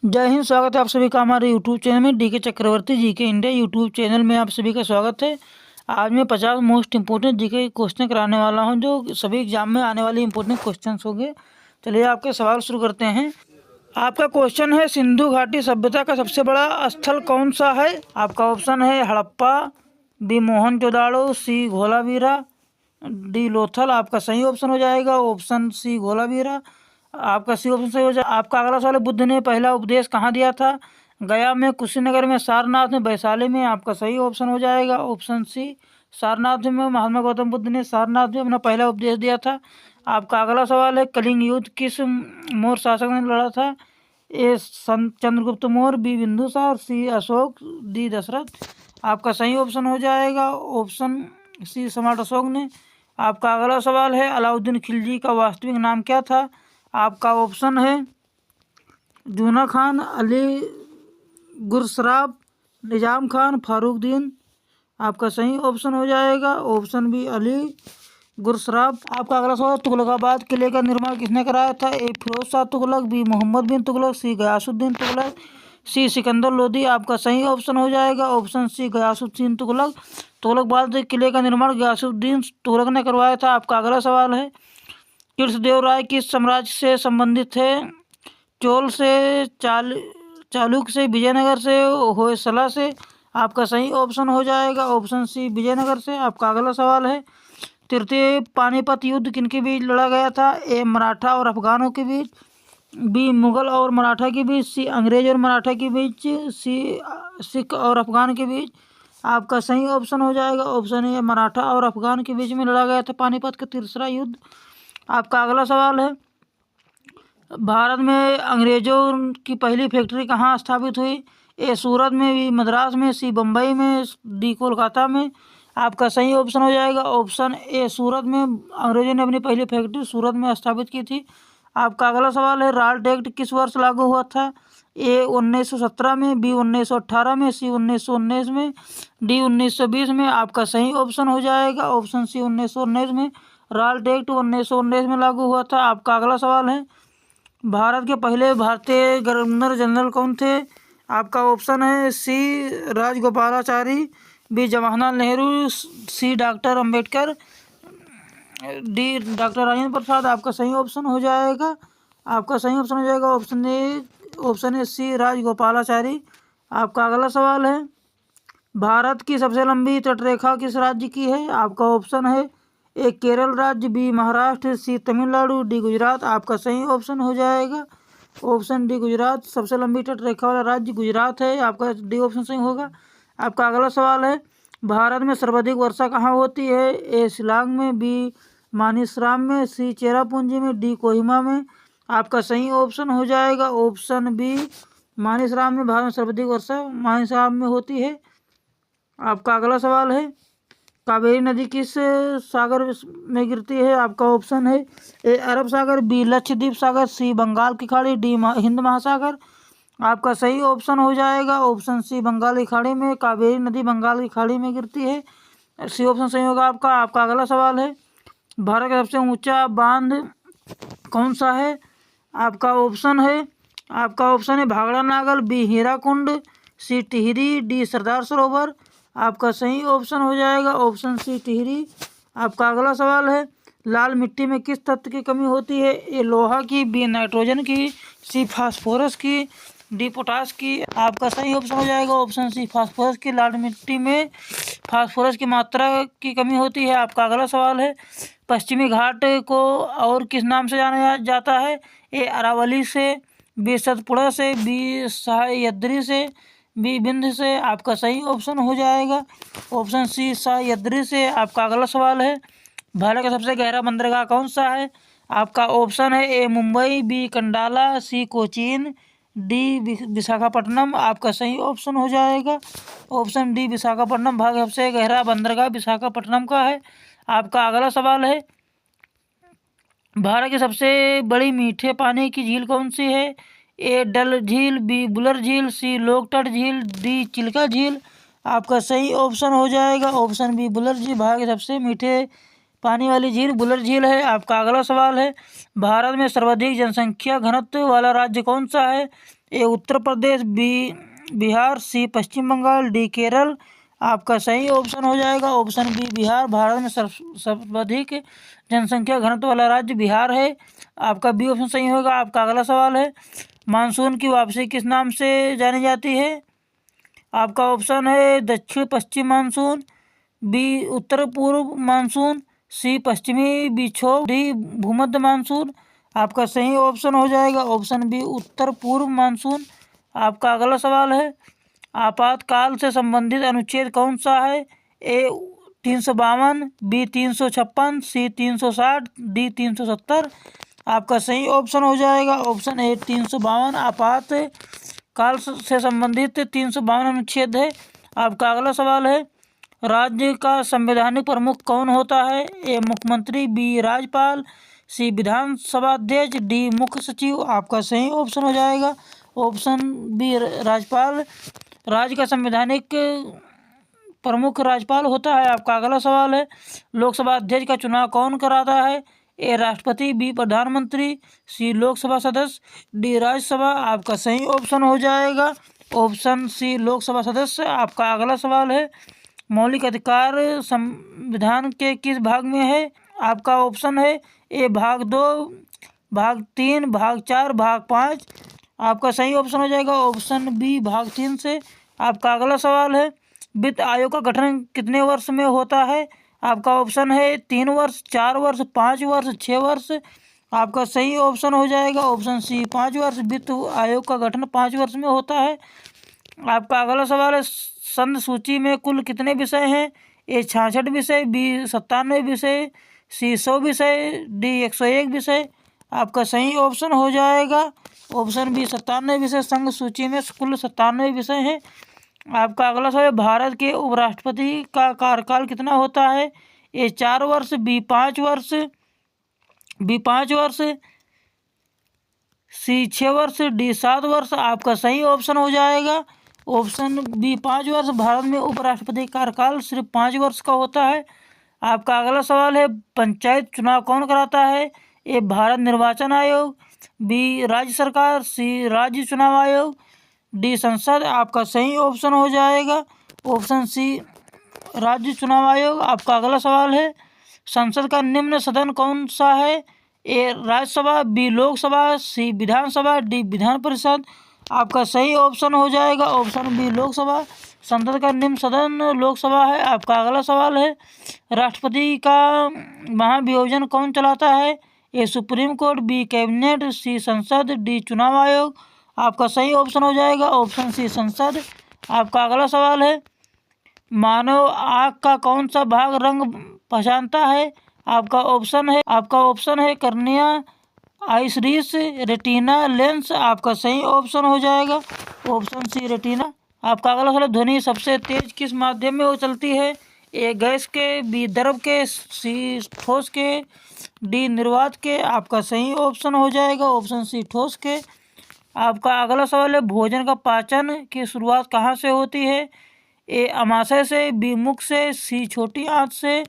जय हिंद। स्वागत है आप सभी का हमारे यूट्यूब चैनल में। डीके चक्रवर्ती जी के इंडिया यूट्यूब चैनल में आप सभी का स्वागत है। आज मैं 50 मोस्ट इंपोर्टेंट जी के क्वेश्चन कराने वाला हूं, जो सभी एग्जाम में आने वाले इंपोर्टेंट क्वेश्चन होंगे। चलिए आपके सवाल शुरू करते हैं। आपका क्वेश्चन है, सिंधु घाटी सभ्यता का सबसे बड़ा स्थल कौन सा है? आपका ऑप्शन है हड़प्पा, बी मोहनजोदाड़ो, सी धोलावीरा, डी लोथल। आपका सही ऑप्शन हो जाएगा ऑप्शन सी धोलावीरा। आपका सी ऑप्शन सही हो जाए। आपका अगला सवाल है, बुद्ध ने पहला उपदेश कहाँ दिया था? गया में, कुशीनगर में, सारनाथ में, वैशाली में। आपका सही ऑप्शन हो जाएगा ऑप्शन सी सारनाथ में। महात्मा गौतम बुद्ध ने सारनाथ में अपना पहला उपदेश दिया था। आपका अगला सवाल है, कलिंग युद्ध किस मौर्य शासक ने लड़ा था? ए चंद्रगुप्त मौर्य, बी बिंदुसार, सी अशोक, डी दशरथ। आपका सही ऑप्शन हो जाएगा ऑप्शन सी सम्राट अशोक ने। आपका अगला सवाल है, अलाउद्दीन खिलजी का वास्तविक नाम क्या था? आपका ऑप्शन है जूना खान, अली गुरसराब, निजाम खान, फारूकदीन। आपका सही ऑप्शन हो जाएगा ऑप्शन बी अली गुरसराब। आपका अगला सवाल, तुगलकाबाद किले का निर्माण किसने कराया था? ए फिरोज शाह तुगलक, बी मोहम्मद बिन तुगलक, सी गयासुद्दीन तुगलक, सी सिकंदर लोदी। आपका सही ऑप्शन हो जाएगा ऑप्शन सी गयासुद्दीन तुगलक। तुगलकाबाद किले का निर्माण गयासुद्दीन तुगलक ने करवाया था। आपका अगला सवाल है, कृष्णदेव राय किस साम्राज्य से संबंधित थे? चोल से, चालुक्य से, विजयनगर से, होयसला से। आपका सही ऑप्शन हो जाएगा ऑप्शन सी विजयनगर से। आपका अगला सवाल है, तृतीय पानीपत युद्ध किनके बीच लड़ा गया था? ए मराठा और अफगानों के बीच, बी मुगल और मराठा के बीच, सी अंग्रेज और मराठा के बीच, सी सिख और अफगान के बीच। आपका सही ऑप्शन हो जाएगा ऑप्शन ए मराठा और अफगान के बीच में लड़ा गया था पानीपत का तीसरा युद्ध। आपका अगला सवाल है, भारत में अंग्रेजों की पहली फैक्ट्री कहाँ स्थापित हुई? ए सूरत में, बी मद्रास में, सी बम्बई में, डी कोलकाता में। आपका सही ऑप्शन हो जाएगा ऑप्शन ए सूरत में। अंग्रेजों ने अपनी पहली फैक्ट्री सूरत में स्थापित की थी। आपका अगला सवाल है, राल्ट एक्ट किस वर्ष लागू हुआ था? ए 1917 में, बी 1918 में, सी 1919 में, डी 1920 में। आपका सही ऑप्शन हो जाएगा ऑप्शन सी 1919 में। राल्ट एक्ट 1919 में लागू हुआ था। आपका अगला सवाल है, भारत के पहले भारतीय गवर्नर जनरल कौन थे? आपका ऑप्शन है C Rajagopalachari, B Jawaharlal Nehru, C doctor Ambedkar, D doctor Rajendra Prasad. आपका सही ऑप्शन हो जाएगा ऑप्शन ए सी राजगोपालाचारी। आपका अगला सवाल है, भारत की सबसे लंबी तटरेखा किस राज्य की है? आपका ऑप्शन है ए केरल राज्य, बी महाराष्ट्र, सी तमिलनाडु, डी गुजरात। आपका सही ऑप्शन हो जाएगा ऑप्शन डी गुजरात। सबसे लंबी तटरेखा वाला राज्य गुजरात है। आपका डी ऑप्शन सही होगा। आपका अगला सवाल है, भारत में सर्वाधिक वर्षा कहाँ होती है? ए शिलांग में, बी मानेसराम में, सी चेरापूंजी में, डी कोहिमा में। आपका सही ऑप्शन हो जाएगा ऑप्शन बी मानेसराम में। भारत में सर्वाधिक वर्षा मानेसराम में होती है। आपका अगला सवाल है, कावेरी नदी किस सागर में गिरती है? आपका ऑप्शन है ए अरब सागर, बी लक्षद्वीप सागर, सी बंगाल की खाड़ी, डी हिंद महासागर। आपका सही ऑप्शन हो जाएगा ऑप्शन सी बंगाल की खाड़ी में। कावेरी नदी बंगाल की खाड़ी में गिरती है। सी ऑप्शन सही होगा आपका। आपका अगला सवाल है, भारत का सबसे ऊंचा बांध कौन सा है? आपका ऑप्शन है भाखड़ा नागल, बी हीराकुंड, सी टिहरी, डी सरदार सरोवर। आपका सही ऑप्शन हो जाएगा ऑप्शन सी टिहरी। आपका अगला सवाल है, लाल मिट्टी में किस तत्व की कमी होती है? ए लोहा की, बी नाइट्रोजन की, सी फास्फोरस की, डी पोटास की। आपका सही ऑप्शन हो जाएगा ऑप्शन सी फास्फोरस की। लाल मिट्टी में फास्फोरस की मात्रा की कमी होती है। आपका अगला सवाल है, पश्चिमी घाट को और किस नाम से जाना जाता है? ए अरावली से, बी सतपुड़ा से, बी सह्याद्री से, बी बिंद से। आपका सही ऑप्शन हो जाएगा ऑप्शन सी सह्याद्री से। आपका अगला सवाल है, भारत का सबसे गहरा बंदरगाह कौन सा है? आपका ऑप्शन है ए मुंबई, बी कंडाला, सी कोचीन, डी विशाखापट्टनम। आपका सही ऑप्शन हो जाएगा ऑप्शन डी विशाखापट्टनम। भारत का सबसे गहरा बंदरगाह विशाखापट्टनम का है। आपका अगला सवाल है, भारत की सबसे बड़ी मीठे पानी की झील कौन सी है? ए डल झील, बी बुलर झील, सी लोकटक झील, डी चिल्का झील। आपका सही ऑप्शन हो जाएगा ऑप्शन बी बुलर झील। भारत के सबसे मीठे पानी वाली झील बुलर झील है। आपका अगला सवाल है, भारत में सर्वाधिक जनसंख्या घनत्व वाला राज्य कौन सा है? ए उत्तर प्रदेश, बी बिहार, सी पश्चिम बंगाल, डी केरल। आपका सही ऑप्शन हो जाएगा ऑप्शन बी बिहार। भारत में सर्वाधिक जनसंख्या घनत्व वाला राज्य बिहार है। आपका बी ऑप्शन सही होगा। आपका अगला सवाल है, मानसून की वापसी किस नाम से जानी जाती है? आपका ऑप्शन है दक्षिण पश्चिम मानसून, बी उत्तर पूर्व मानसून, सी पश्चिमी विक्षोभ, डी भूमध्य मानसून। आपका सही ऑप्शन हो जाएगा ऑप्शन बी उत्तर पूर्व मानसून। आपका अगला सवाल है, आपातकाल से संबंधित अनुच्छेद कौन सा है? ए 352, बी 356, सी 360, डी 370। आपका सही ऑप्शन हो जाएगा ऑप्शन ए 352। आपात काल से संबंधित 352 अनुच्छेद है। आपका अगला सवाल है, राज्य का संवैधानिक प्रमुख कौन होता है? ए मुख्यमंत्री, बी राज्यपाल, सी विधानसभा अध्यक्ष, डी मुख्य सचिव। आपका सही ऑप्शन हो जाएगा ऑप्शन बी राज्यपाल। राज्य का संवैधानिक प्रमुख राज्यपाल होता है। आपका अगला सवाल है, लोकसभा अध्यक्ष का चुनाव कौन कराता है? ए राष्ट्रपति, बी प्रधानमंत्री, सी लोकसभा सदस्य, डी राज्यसभा। आपका सही ऑप्शन हो जाएगा ऑप्शन सी लोकसभा सदस्य। आपका अगला सवाल है, मौलिक अधिकार संविधान के किस भाग में है? आपका ऑप्शन है ए भाग 2, भाग 3, भाग 4, भाग 5। आपका सही ऑप्शन हो जाएगा ऑप्शन बी भाग 3 से। आपका अगला सवाल है, वित्त आयोग का गठन कितने वर्ष में होता है? आपका ऑप्शन है 3 वर्ष, 4 वर्ष, 5 वर्ष, 6 वर्ष। आपका सही ऑप्शन हो जाएगा ऑप्शन सी 5 वर्ष। वित्त आयोग का गठन 5 वर्ष में होता है। आपका अगला सवाल है, संघ सूची में कुल कितने विषय हैं? ए 66 विषय, बी 97 विषय, सी 100 विषय, डी 101 विषय। आपका सही ऑप्शन हो जाएगा ऑप्शन बी 97 विषय। संघ सूची में कुल 97 विषय हैं। आपका अगला सवाल, भारत के उपराष्ट्रपति का कार्यकाल कितना होता है? ए 4 वर्ष, बी 5 वर्ष, सी 6 वर्ष, डी 7 वर्ष। आपका सही ऑप्शन हो जाएगा ऑप्शन बी 5 वर्ष। भारत में उपराष्ट्रपति कार्यकाल सिर्फ 5 वर्ष का होता है। आपका अगला सवाल है, पंचायत चुनाव कौन कराता है? ए भारत निर्वाचन आयोग, बी राज्य सरकार, सी राज्य चुनाव आयोग, डी संसद। आपका सही ऑप्शन हो जाएगा ऑप्शन सी राज्य चुनाव आयोग। आपका अगला सवाल है, संसद का निम्न सदन कौन सा है? ए राज्यसभा, बी लोकसभा, सी विधानसभा, डी विधान परिषद। आपका सही ऑप्शन हो जाएगा ऑप्शन बी लोकसभा। संसद का निम्न सदन लोकसभा है। आपका अगला सवाल है, राष्ट्रपति का महाभियोजन कौन चलाता है? A supreme court, B cabinet, C संसद, डी चुनाव आयोग। आपका सही ऑप्शन हो जाएगा ऑप्शन सी संसद। आपका अगला सवाल है, मानव आँख का कौन सा भाग रंग पहचानता है? आपका ऑप्शन है कर्निया, आइरिस, रेटिना, लेंस। आपका सही ऑप्शन हो जाएगा ऑप्शन सी रेटिना। आपका अगला सवाल, ध्वनि सबसे तेज किस माध्यम में वो चलती है? ए गैस के, बी द्रव के, सी ठोस के, डी निर्वात के। आपका सही ऑप्शन हो जाएगा ऑप्शन सी ठोस के। आपका अगला सवाल है, भोजन का पाचन की शुरुआत कहाँ से होती है? ए अमाशय से, बी मुख से, सी छोटी आंत से,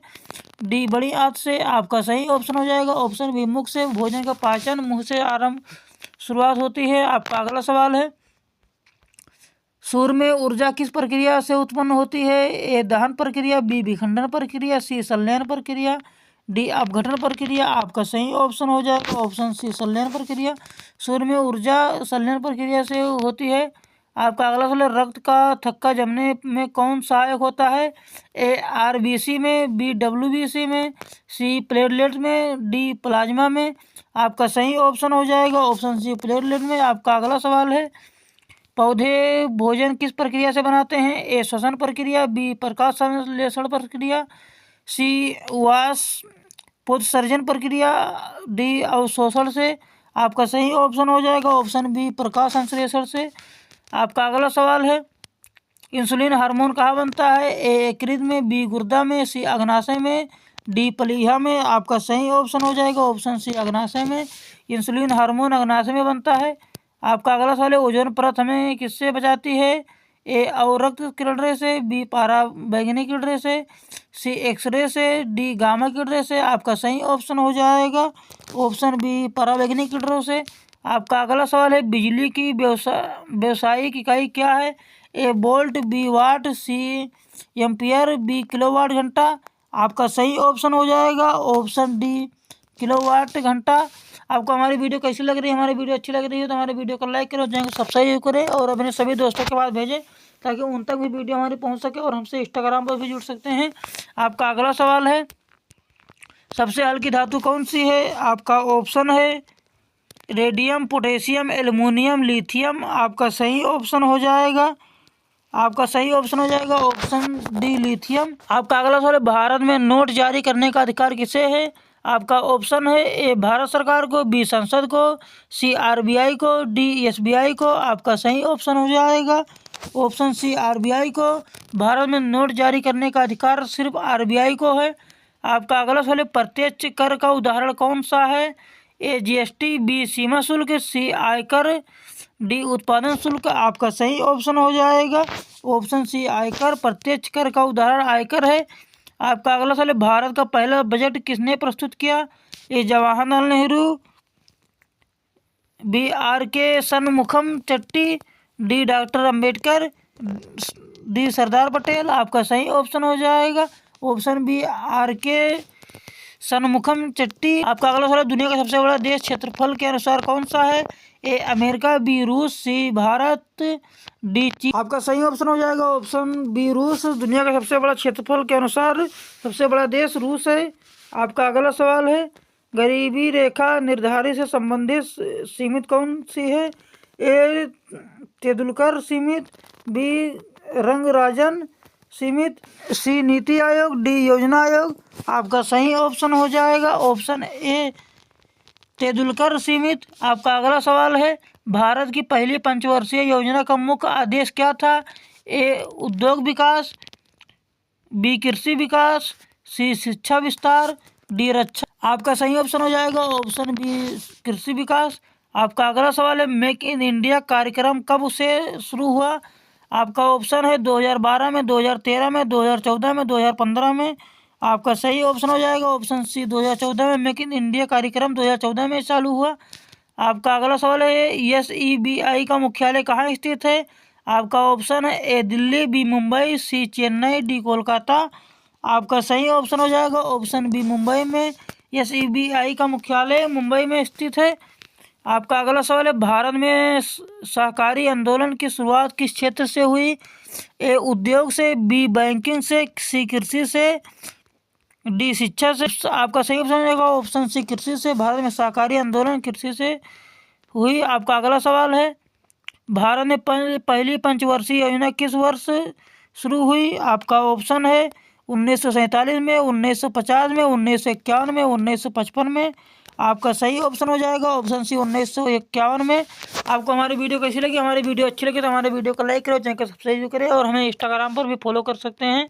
डी बड़ी आंत से। आपका सही ऑप्शन हो जाएगा ऑप्शन बी मुख से। भोजन का पाचन मुंह से शुरुआत होती है। आपका अगला सवाल है, सूर्य में ऊर्जा किस प्रक्रिया से उत्पन्न होती है? ए दहन प्रक्रिया, बी विखंडन प्रक्रिया, सी संलयन प्रक्रिया, डी अपघटन प्रक्रिया। आपका सही ऑप्शन हो जाएगा ऑप्शन सी संलयन प्रक्रिया। सूर्य में ऊर्जा संलयन प्रक्रिया से होती है। आपका अगला सवाल, रक्त का थक्का जमने में कौन सहायक होता है? ए आरबीसी में, बी डब्ल्यूबीसी में, सी प्लेटलेट में, डी प्लाज्मा में। आपका सही ऑप्शन हो जाएगा ऑप्शन सी प्लेटलेट में। आपका अगला सवाल है, पौधे भोजन किस प्रक्रिया से बनाते हैं? ए श्वसन प्रक्रिया, बी प्रकाश संश्लेषण प्रक्रिया, सी वाष्पोत्सर्जन प्रक्रिया, डी अवशोषण से। आपका सही ऑप्शन हो जाएगा ऑप्शन बी प्रकाश संश्लेषण से। आपका अगला सवाल है, इंसुलिन हार्मोन कहाँ बनता है? ए यकृत में, बी गुर्दा में, सी अग्नाशय में, डी प्लीहा में। आपका सही ऑप्शन हो जाएगा ऑप्शन सी अग्नाशय में। इंसुलिन हार्मोन अग्नाशय में बनता है। आपका अगला सवाल है, ओजोन परत हमें किससे बचाती है? ए अवरक्त किरणें से, बी पराबैंगनी किरणें से, सी एक्सरे से, डी गामा किरणें से। आपका सही ऑप्शन हो जाएगा ऑप्शन बी पराबैंगनी किरणों से। आपका अगला सवाल है बिजली की व्यावसायिक इकाई क्या है? ए वोल्ट, बी वाट, सी एम्पियर, बी किलोवाट घंटा। आपका सही ऑप्शन हो जाएगा ऑप्शन डी किलोवाट घंटा। आपको हमारी वीडियो कैसी लग रही है? हमारी वीडियो अच्छी लग रही है तो हमारे वीडियो को लाइक करो, चैनल को सब्सक्राइब करें और अपने सभी दोस्तों के पास भेजें ताकि उन तक भी वीडियो हमारी पहुंच सके और हमसे इंस्टाग्राम पर भी जुड़ सकते हैं। आपका अगला सवाल है सबसे हल्की धातु कौन सी है? आपका ऑप्शन है रेडियम, पोटेशियम, एल्युमिनियम, लिथियम। आपका सही ऑप्शन हो जाएगा ऑप्शन डी लिथियम। आपका अगला सवाल है भारत में नोट जारी करने का अधिकार किसे है? आपका ऑप्शन है ए भारत सरकार को, बी संसद को, सी आरबीआई को, डी एसबीआई को। आपका सही ऑप्शन हो जाएगा ऑप्शन सी आरबीआई को। भारत में नोट जारी करने का अधिकार सिर्फ आरबीआई को है। आपका अगला सवाल है प्रत्यक्ष कर का उदाहरण कौन सा है? ए जीएसटी, बी सीमा शुल्क, सी आयकर, डी उत्पादन शुल्क। आपका सही ऑप्शन हो जाएगा ऑप्शन सी आयकर। प्रत्यक्ष कर का उदाहरण आयकर है। आपका अगला सवाल है भारत का पहला बजट किसने प्रस्तुत किया? ए जवाहरलाल नेहरू, बी आर के शनमुखम चट्टी, D doctor Ambedkar, D Sardar Patel. आपका सही ऑप्शन हो जाएगा ऑप्शन बी आर के शनमुखम चट्टी। आपका अगला सवाल दुनिया का सबसे बड़ा देश क्षेत्रफल के अनुसार कौन सा है? ए अमेरिका, बी रूस, सी भारत, डी चीन। आपका सही ऑप्शन हो जाएगा ऑप्शन बी रूस। दुनिया का सबसे बड़ा क्षेत्रफल के अनुसार सबसे बड़ा देश रूस है। आपका अगला सवाल है गरीबी रेखा निर्धारित से संबंधित सीमित कौन सी है? ए तेंदुलकर सीमित, बी रंगराजन सीमित, सी नीति आयोग, डी योजना आयोग। आपका सही ऑप्शन हो जाएगा ऑप्शन ए तेंदुलकर सीमित। आपका अगला सवाल है भारत की पहली पंचवर्षीय योजना का मुख्य आदेश क्या था? ए उद्योग विकास, बी कृषि विकास, सी शिक्षा विस्तार, डी रक्षा। आपका सही ऑप्शन हो जाएगा ऑप्शन बी कृषि विकास। आपका अगला सवाल है मेक इन इंडिया कार्यक्रम कब से शुरू हुआ? आपका ऑप्शन है 2012 में, 2013 में, 2014 में, 2015 में। आपका सही ऑप्शन हो जाएगा ऑप्शन सी 2014 में। मेक इन इंडिया कार्यक्रम 2014 में चालू हुआ। आपका अगला सवाल है एसईबीआई का मुख्यालय कहाँ स्थित है? आपका ऑप्शन है ए दिल्ली, बी मुंबई, सी चेन्नई, डी कोलकाता। आपका सही ऑप्शन हो जाएगा ऑप्शन बी मुंबई में। एसईबीआई का मुख्यालय मुंबई में स्थित है। आपका अगला सवाल है भारत में सहकारी आंदोलन की शुरुआत किस क्षेत्र से हुई? ए उद्योग से, बी बैंकिंग से, सी कृषि से, डी शिक्षा से। आपका सही ऑप्शन हो जाएगा ऑप्शन सी कृषि से। भारत में सहकारी आंदोलन कृषि से हुई। आपका अगला सवाल है भारत में पहली पंचवर्षीय योजना किस वर्ष शुरू हुई? आपका ऑप्शन है 1947 में, 1950 में, 1951 में, 1955 में। आपका सही ऑप्शन हो जाएगा ऑप्शन सी 1951 में। आपको हमारी वीडियो कैसी लगी? हमारी वीडियो अच्छी लगी तो हमारे वीडियो को लाइक करो, चैनल को सब्सक्राइब करें और हमें इंस्टाग्राम पर भी फॉलो कर सकते हैं।